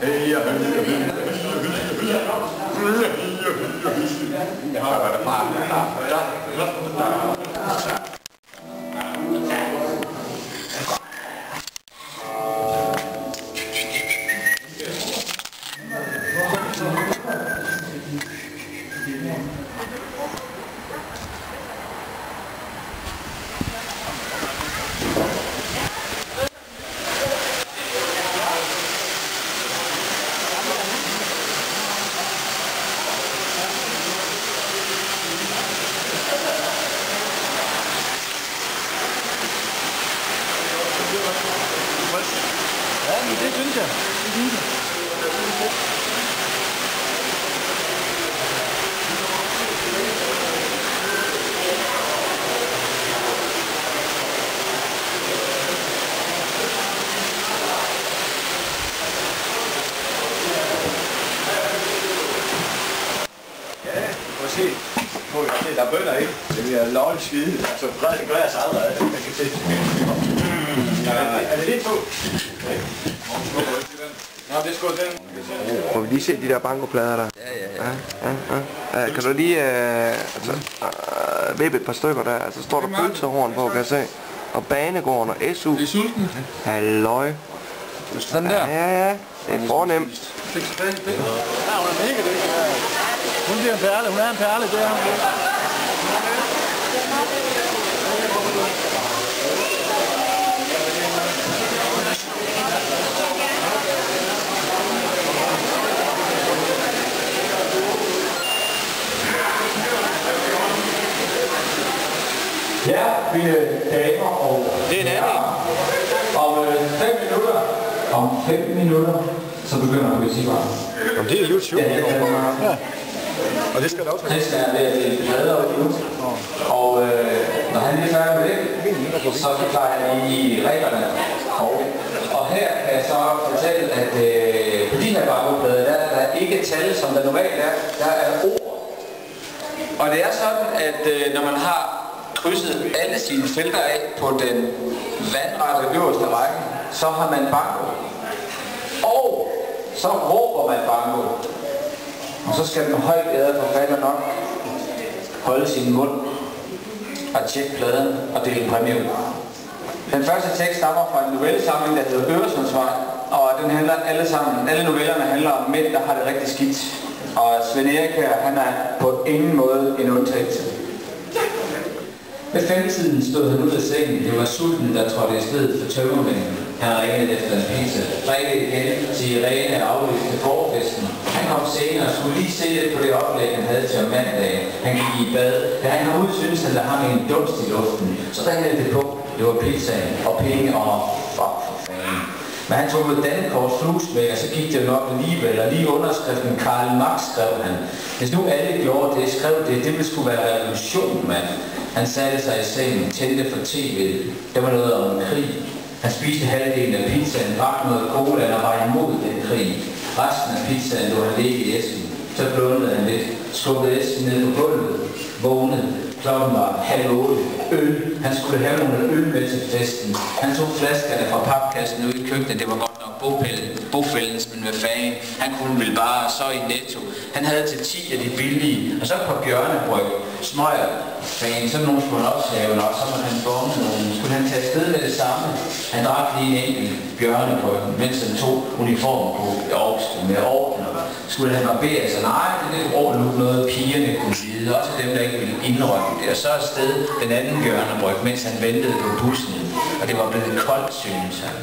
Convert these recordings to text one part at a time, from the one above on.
Ja, men det synes jeg. Se, der er bønder, ikke? Det er lovligt skide. Altså, det gør jeg så allerede. Jeg kan se. Er det lidt to? Nå, det er sgu den. Må vi lige se de der bankoplader der? Ja. Kan du lige vippe et par stykker der? Altså, står der pølsehorn på, kan jeg se. Og banegården og SU. Det er sulten. Halløj. Sådan der. Ja. Det er fornemt. Ja, hun er mega dygtig. Hun bliver en perle. Hun er en perle, det er hun. Ja, mine damer og det er en anden. Om 5 minutter, så begynder poesivaren. Om det er YouTube. Ja. Og det skal der også være. Det skal være lidt bladere ud. Og når han er færdig med det, så forklarer han i reglerne. Og her kan jeg så fortælle, at på de her bankoplader, der er der ikke tal, som der normalt er. Der er ord. Og det er sådan, at når man har krydset alle sine felter af på den vandrette øverste række, så har man banko. Og så råber man banko. Og så skal den højt æder forfatter nok holde sin mund og tjekke pladen og dele præmie ud. Den første tekst stammer fra en novellesamling, der hedder Øresundsvej, og den handler alle novellerne handler om mænd, der har det rigtig skidt. Og Svend Erik her, han er på ingen måde en undtagelse. Ved 5-tiden stod han ud af sengen. Det var sulten, der trådte i stedet for tømmermænden. Han ringede efter en pizza. Ringede igen til Irene aflyste forfesten. Han kom senere og skulle lige se lidt på det oplæg, han havde til om mandagen. Han gik i bad. Da han kom ud, syntes han, der hang en dunst i luften. Så ringede det på. Det var pizzaen og penge og fuck for fanden. Men han tog med Dankort fluesmæk, og så gik det nok alligevel. Og lige underskriften Karl Marx skrev han. Hvis nu alle gjorde det, skrev det ville skulle være revolution, mand. Han satte sig i sengen, tændte for tv'et. Der var noget om krig. Han spiste halvdelen af pizzaen, drak noget cola og var imod den krig. Resten af pizzaen lå han ligge i æsken. Så blundede han lidt, skubbede æsken ned på gulvet, vågnede. Klokken var 7:30. Øl. Han skulle have nogle øl med til festen. Han tog flaskerne fra papkassen ud i køkkenet. Det var godt nok bofældens, men hvad fanden. Han kunne vel bare så i Netto. Han havde til 10 af de billige. Og så på bjørnebryg. Smøger. Fanden, sådan nogen skulle han også have nok. Så måtte han bomme nogen. Skulle han tage afsted med det samme. Han drak lige en enkelt bjørnebryg, mens han tog uniformen på med ordner. Skulle han barbere sig? Nej, det er lidt overlugt noget, pigerne kunne lide. Også dem, der ikke ville indrømme det. Og så afsted den anden bjørnebryg, mens han ventede på bussen. Og det var blevet koldt, synes han.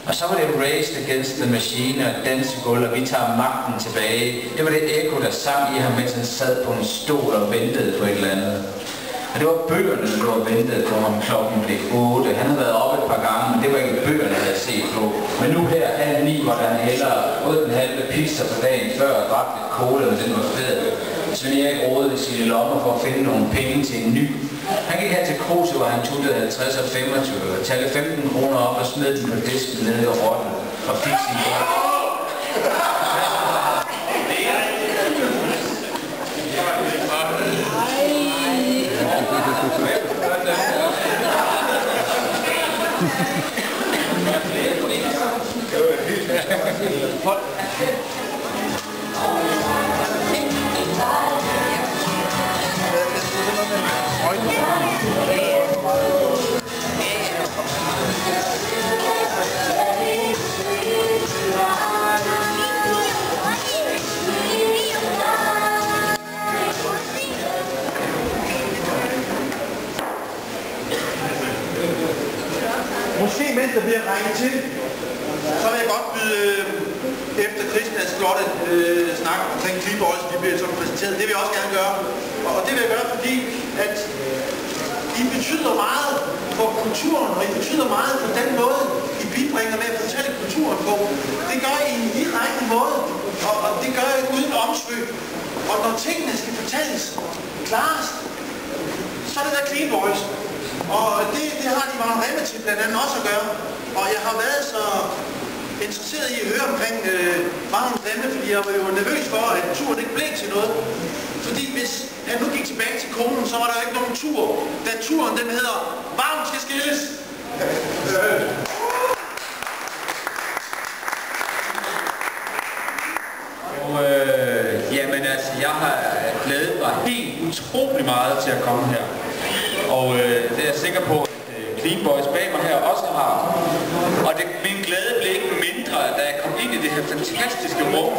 Og så var det Race Against the Machine og dansegulv, og vi tager magten tilbage. Det var det ekko, der sang i ham, mens han sad på en stol og ventede på et eller andet. Og det var bøgerne, der lå og ventede på ham. Klokken blev 8. Han havde været oppe et par gange, men det var ikke bøgerne, der havde set på. Men nu her, 8:30, hvor han hellere ud den halve pizza på dagen før og drak lidt cola, og den var fed. Svend Erik rådede i sine lommer for at finde nogle penge til en ny. Han gik her til Kruse, hvor han tuttede 50 og 25, og talte 15 kroner op og smed den på disken nede i rotten og fik sin børn. Hold. Måske mens der bliver ringet til, så vil jeg godt byde efter Christians flotte snak omkring Clean Boys, de bliver sådan præsenteret. Det vil jeg også gerne gøre. Og det vil jeg gøre, fordi at I betyder meget for kulturen, og I betyder meget for den måde, I bibringer med at fortælle kulturen på. Det gør I en direkte måde, og det gør I uden omsvøb. Og når tingene skal fortælles klarest, så er det der Clean Boys. Og det har de Vagn Remme til blandt andet også at gøre. Og jeg har været så interesseret i at høre omkring Vagn Remme, fordi jeg var jo nervøs for, at turen ikke blev til noget. Fordi hvis han nu gik tilbage til konen, så var der jo ikke nogen tur. Da turen den hedder Vagn skal skilles. Og jamen altså, jeg har glædet mig helt utrolig meget til at komme her. Og det er jeg sikker på, at Clean Boys bag mig her også har. Og min glæde blev ikke mindre, da jeg kom ind i det her fantastiske rum.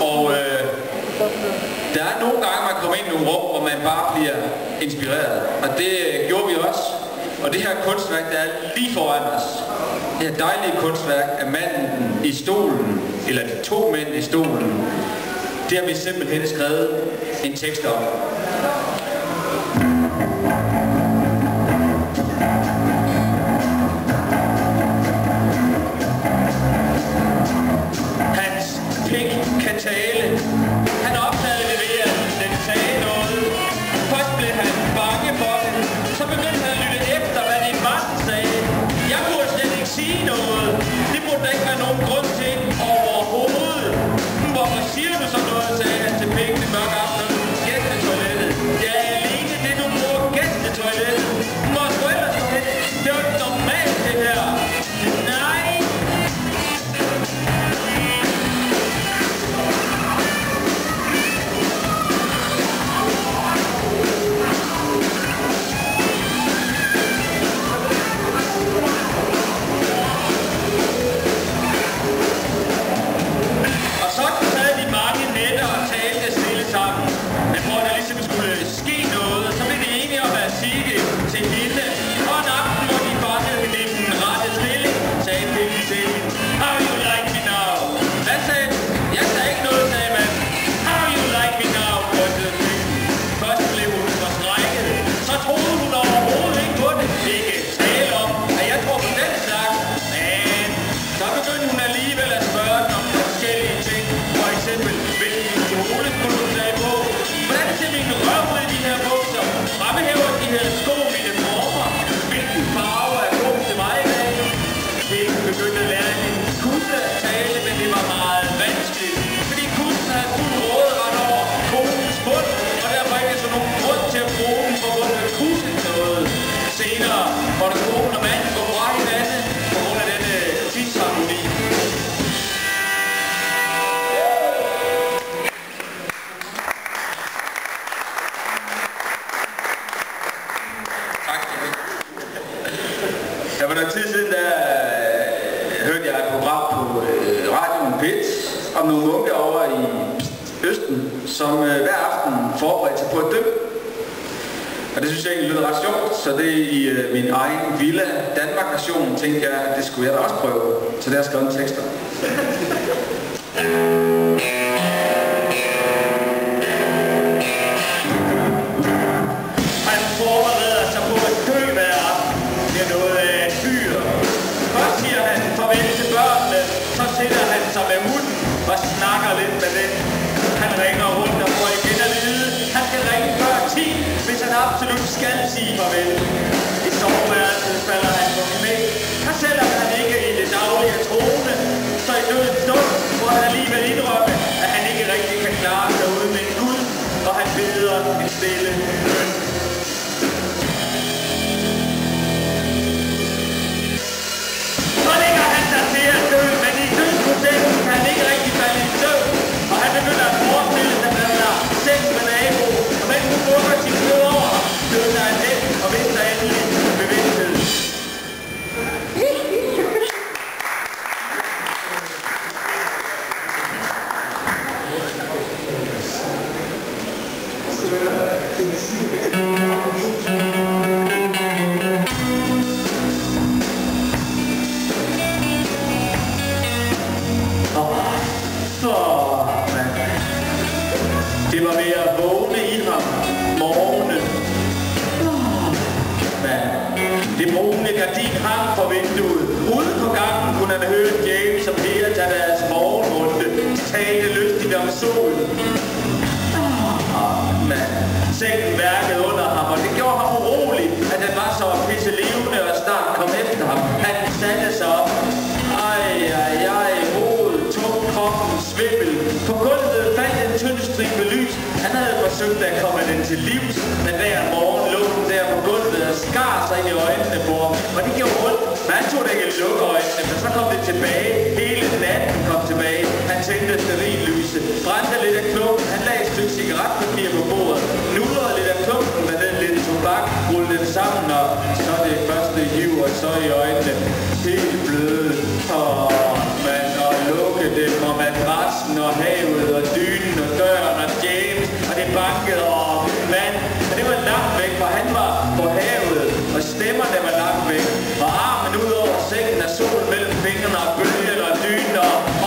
Og der er nogle gange, man kommer ind i nogle rum, hvor man bare bliver inspireret. Og det gjorde vi også. Og det her kunstværk, der er lige foran os. Det her dejlige kunstværk af manden i stolen, eller de to mænd i stolen. Det har vi simpelthen skrevet en tekst om. Hans pik kan tale. Han opdagede det ved, at den sagde noget. Først blev han bange for det. Så begyndte han at lytte efter, hvad det var, den sagde. Jeg burde slet ikke sige noget. Det burde der ikke være nogen grund til overhovedet. Hvorfor siger du så noget, sagde han til pikken i mørke aften. Gæstetoilettet. Jeg er alene, det du bruger gæstetoilettet. Hvor skulle ellers gå hen? Det er jo ikke normalt, det her. Nej. Hvor der kone og mand går fra hinanden på grund af denne tidsharmoni. Tak skal du have. Der var noget tid siden, der hørte jeg et program på radioen Pit om nogle munke over i Østen, som hver aften forberedte sig på at dø. Og det synes jeg egentlig lyder ret sjovt, så det i min egen Villa Danmark-version tænkte jeg, at det skulle jeg da også prøve. Så der er skrevet en tekster. Han forbereder sig på at dø hver aften. Det er noget af et fyr. Først siger han farvel til børnene, så sætter han sig med hunden og snakker lidt med den. Han ringer rundt og får igen at vide. Han skal ringe før 10, hvis han absolut skal sige farvel. I soveværelset falder han på knæ. Og selvom han ikke i det daglige trone, så i dødens stund, hvor han alligevel indrømme, at han ikke rigtig kan klare sig uden med en Gud, og han beder en stille bøn. Så ligger han sig til at dø, men i dødsprocessen kroppen svimmel. På gulvet faldt en tynd stribe lys. Han havde forsøgt at komme den til livs, men hver morgen lå den der på gulvet og skar sig ind i øjnene på ham. Og det gjorde ondt, men han tog da ikke lukke øjnene, men så kom det tilbage. Hele natten kom tilbage. Han tændte stearinlyset, brændte lidt af klumpen. Han lagde et stykke cigaretpapir på bordet, nudrede lidt af klumpen med den lidt tobak, rullede det sammen, og så det første hiv, og så i øjnene helt bløde. Man og lukkede det på madrassen og havet og dynen og døren og James, og det bankede og mand. Og det var langt væk, for han var på havet, og stemmerne var langt væk. Og armen ud over sengen og solen mellem fingrene og bølgen og dynen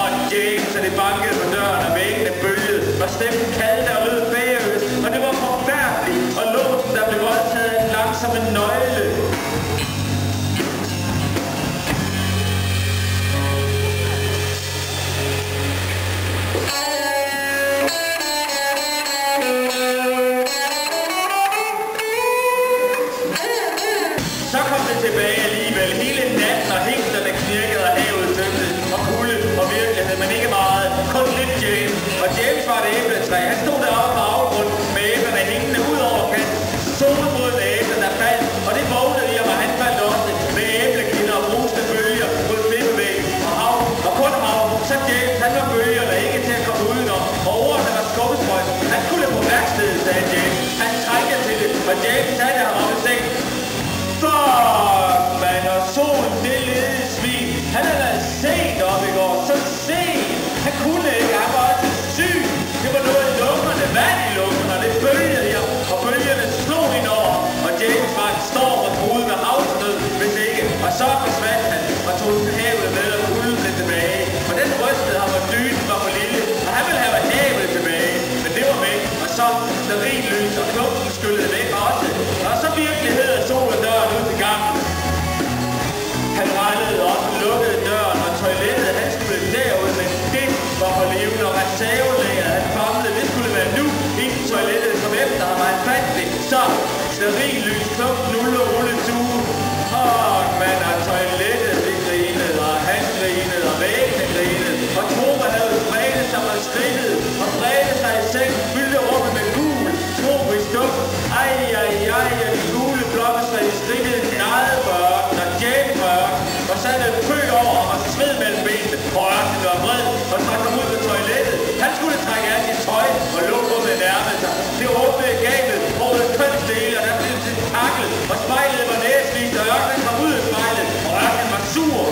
og James, og det bankede på døren og væggene bølgede. Og stemmen kaldte og lød bagøst, og det var forfærdeligt. Og låsen, der blev voldtaget af en langsom nøgle. Så kom det tilbage alligevel. Hele natten og hængslerne knirkede og havet tømte og kulde og virkelighed, men ikke meget. Kun lidt James. Og James var et æbletræ. Han stod deroppe på afgrunden med æblerne hængende ud over kanten. Solen mod det æble, der faldt. Og det vågnede i ham, og han faldt også med æblekinder og brusende bølger mod klippevæggen og hav. Og kun hav. Så James, han var bølgerne ikke til at komme udenom. Og ordene var skubbesprøjt. Han skulle på værkstedet, sagde James. Han trængte til det, og James satte ham op i sengen. Fuck, man, og solen, det lede svin. Han havde været sent op i går, så sent. Han kunne ikke, han var også syg. Det var noget i lungerne, vand i lungerne, og det bølgede her, og bølgerne slog ind over. Og James var en storm og truede med havsnød, hvis ikke. Og så forsvandt han og tog havet med og kulden lidt tilbage. Og den rystede ham, og dynen var for lille, og han ville have havet tilbage. Men det var væk, og så stearinlys og klumpen skyllede væk også. Og så virkelighed af sol og døren ud til gangen. Han regnede op, lukkede døren, og toilettet, han skulle derud, men det var for levende, og reservelægeret, han famlede, det skulle være nu, inden toilettet kom efter ham, og han fandt det. Så stearinlys, klumpen, nulle og rulle tue. Man, og toilettet, det grinede, og han grinede, og væggene grinede, og Tove havde spredt sig og skridtet, og bredte sig i sengen, fyldte rummet med gul, tropisk duft. Ej, og de gule blomster i skridtet gnadede på ørken, og James på ørken, og satte en kø over ham og sved mellem benene, og ørken var vred, og så kom ud på toilettet. Han skulle trække af sit tøj, og luftrummet nærmede sig. Det åbnede gabet, rådede kønsdele, og der blev til taklet, og spejlet var næsvist, og ørken kom ud af spejlet, og ørken var sur.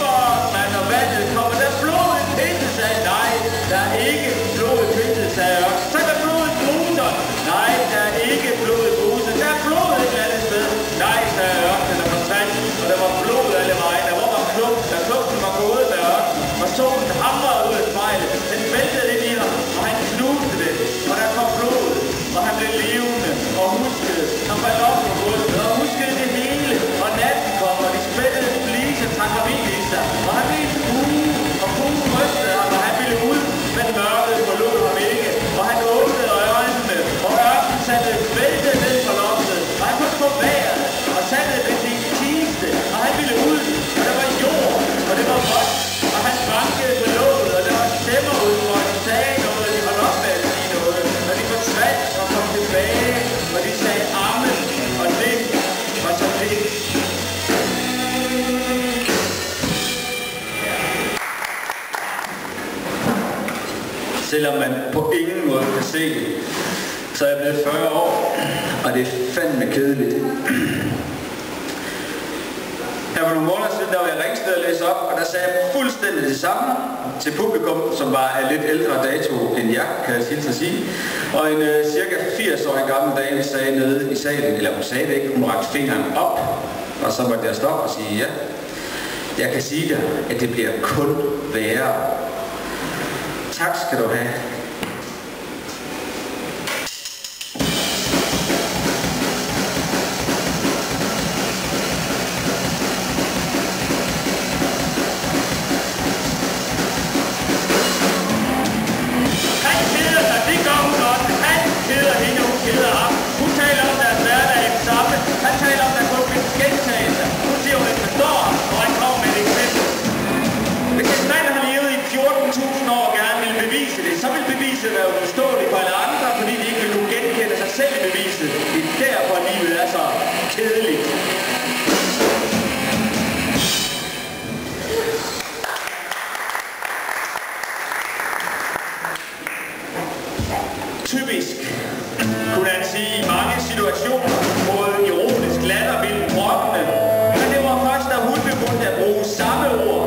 Fuck, man, og vandet kom, og der blod i pinset, sagde nej, der er ikke blod i pinset, sagde ørken. Så er der blod i bruser. Nej, der er ikke blod i bruser. Der er blod et eller andet sted. Nej, sagde ørken, der forsvandt, og der var blod alle vejen. Der var klumpen, da klumpen var gået med ørken, og solen hamrede ud af spejlet. Den væltede ind i ham, og han knuste det, og der kom blodet, og han blev levende og huskede. Han faldt op på gulvet og huskede det hele, og natten kom, og de spættede flise, trak ham ind i sig, og han blev og fruen rystede ham, og han ville ud, men mørket forlod ham ikke, og han åbnede øjnene, og ørken satte væltet ned på loftet, og han kunne få vejret, og satte ved sin kiste, og han ville ud, og der var jord, og det var vådt, og han bankede på låget, og der var stemmer ud, og de sagde noget, og de holdt op med at sige noget, og de forsvandt og kom tilbage, og de sagde amen, og det var så det. Selvom man på ingen måde kan se det, så er jeg blevet 40 år, og det er fandme kedeligt. Her for nogle måneder siden, der var jeg i Ringsted og læse op, og der sagde jeg fuldstændig det samme til publikum, som var af lidt ældre dato end jeg, kan jeg hilse at sige. Og en cirka 80-årig gammel dame sagde nede i salen, eller hun sagde det ikke, hun rakte fingeren op, og så måtte jeg stoppe og sige ja. Jeg kan sige dig, at det bliver kun værre. Tak skal du have. typisk, kunne han sige, i mange situationer, både ironisk latter mellem brokkene. Men det var først, da hun begyndte at bruge samme ord,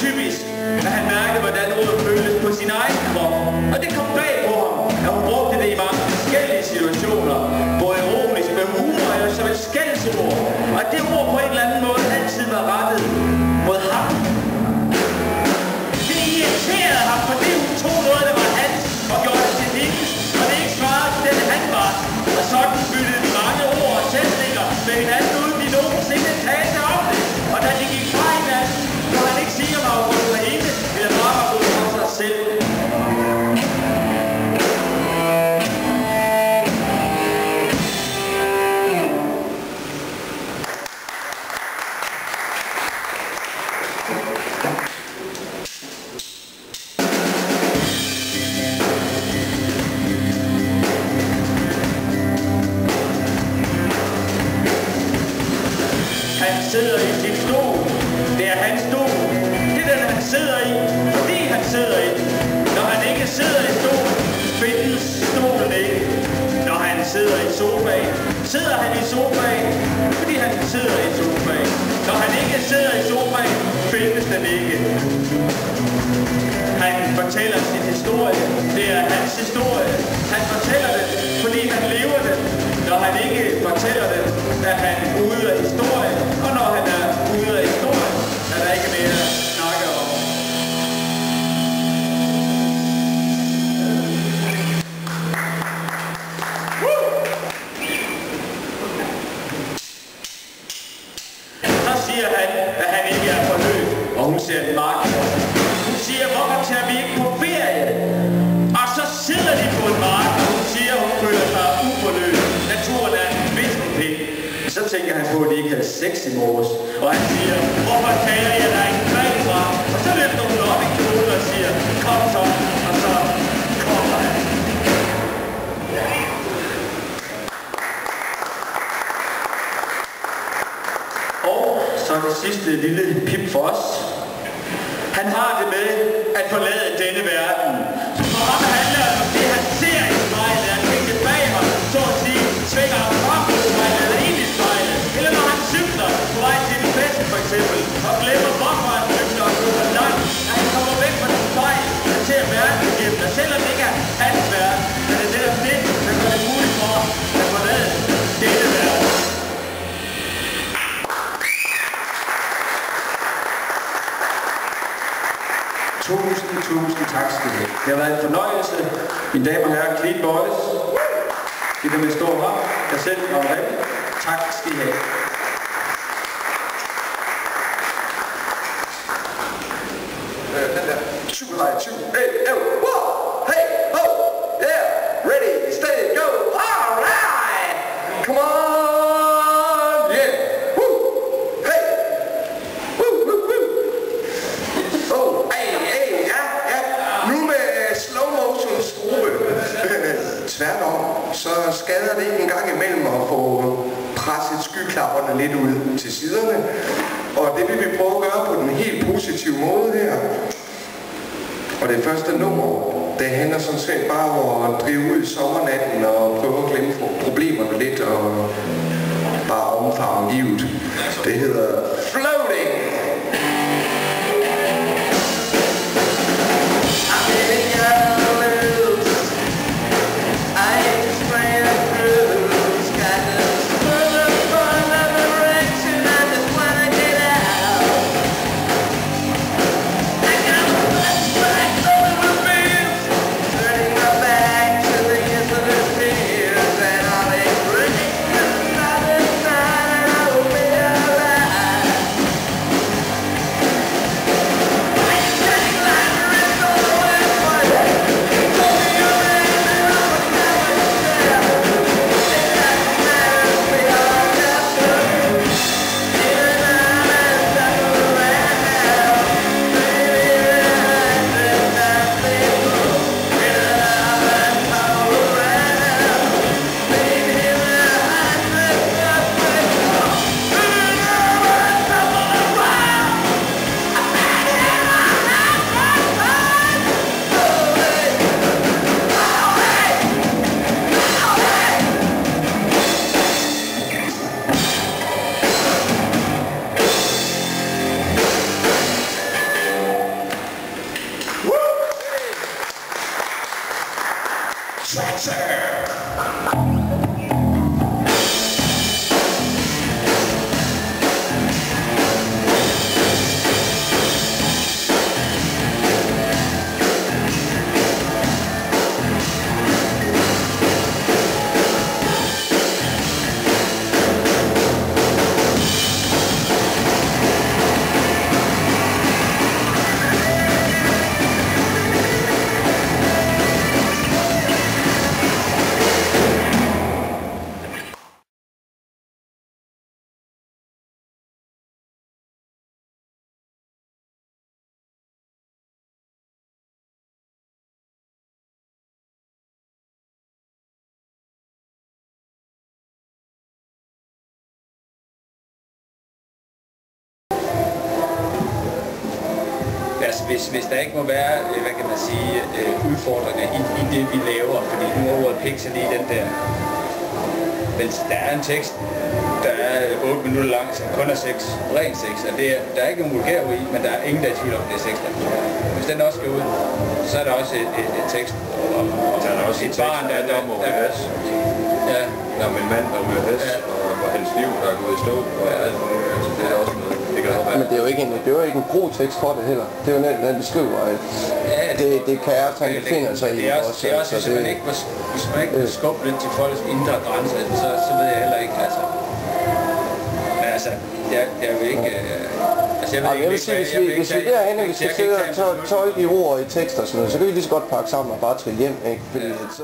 typisk, at han mærkede, hvordan ordet føltes på sin egen krop. Og det kom bag på ham, at hun brugte det i mange forskellige situationer, både ironisk med humor eller som et skældsord. Og at det ord på en eller anden måde altid var rettet mod ham. Det irriterede ham, fordi hun tog noget, der var hans, og gjorde det til hendes, og det ikke svarede til den, han var. Og sådan byttede de mange ord og sætninger med hinanden, uden de nogensinde talte om det. Og da de gik fra hinanden, kunne han ikke sige, om han var gået for hende, eller bare var gået for sig selv. Han sidder i sin stol. Det er hans stol. Det er den, han sidder i, fordi han sidder i. Når han ikke sidder i stolen, findes stolen ikke. Når han sidder i sofaen, sidder han i sofaen, fordi han sidder i sofaen. Når han ikke sidder i sofaen, findes den ikke. Han fortæller sin historie. Det er hans historie. Han fortæller det, fordi han lever det. Når han ikke fortæller det, er han ude af historien. Og når han er ude af historien, er der ikke mere at snakke om. Så siger han, at han ikke er forløb, og hun ser en mark. Hun siger, hvorfor tager vi ikke på ferie? Og så sidder de på en mark, og hun siger, at hun føler sig uforløb. Naturen er en viskenpind. Så tænker han på, at de ikke havde sex i morges. Og han siger, hvorfor taler jeg der ikke fred fra? Og så løfter hun op i kjolen og siger, kom så. Og så kommer han. Og så det sidste lille pip for os. Han har det med at forlade denne verden. For ham handler det om det, han ser i spejlet, at tingene bag ham, så at sige, svinger ham frem på spejlet eller ind i spejlet. Eller når han cykler på vej til en fest for eksempel, og glemmer hvorfor han cykler og går langt, at han kommer væk fra den spejl, og ser verden igennem. Og selvom det ikke er hans verden, er det netop det, der gør det muligt for at forlade denne verden. Tusind tak skal I have. Det har været en fornøjelse. Mine damer og herrer, Clean Boys. Det er med stor hånd. Jeg selv og Rem. Tak skal I have. Den der. 2, 2, 8, hey, ho, yeah, ready, steady, go, all right, come on, yeah, woo, hey, woo, woo, woo. Oh, hey, ja, nu med slow motion skrue. Tværtom, så skader det ikke en gang imellem at få presset skyklapperne lidt ud til siderne. Og det vil vi prøve at gøre på den helt positive måde her. Og det første nummer, det handler sådan set bare om at drive ud i sommernatten og prøve at glemme problemerne lidt og bare omfavne livet. Det hedder Floating. Bye. Altså, hvis der ikke må være, hvad kan man sige, udfordringer i det, vi laver, fordi nu er ordet pixel i den der. Men der er en tekst, der er 8 minutter lang, som kun er 6, ren 6, og der er ikke nogen vulgærord i, men der er ingen, der er i tvivl om, det er 6. Hvis den også skal ud, så er der også et tekst om et barn, der ja. Der er en mand, der er ude af hest, og hans liv, der er gået i stå, og alt muligt. Altså, det er også noget. Men det er jo ikke en god tekst for det heller. Det er jo den beskriver, at det kaos, han befinder sig i. Det er også, hvis man ikke vil skubbe lidt til folks indre grænser, så ved jeg heller ikke, altså. Men altså, det er jo ikke... Altså, jeg vil sige, hvis vi derinde, vi skal sidde og tolke i ord i tekster og sådan noget, så kan vi lige så godt pakke sammen og bare trille hjem, ikke? Fordi så...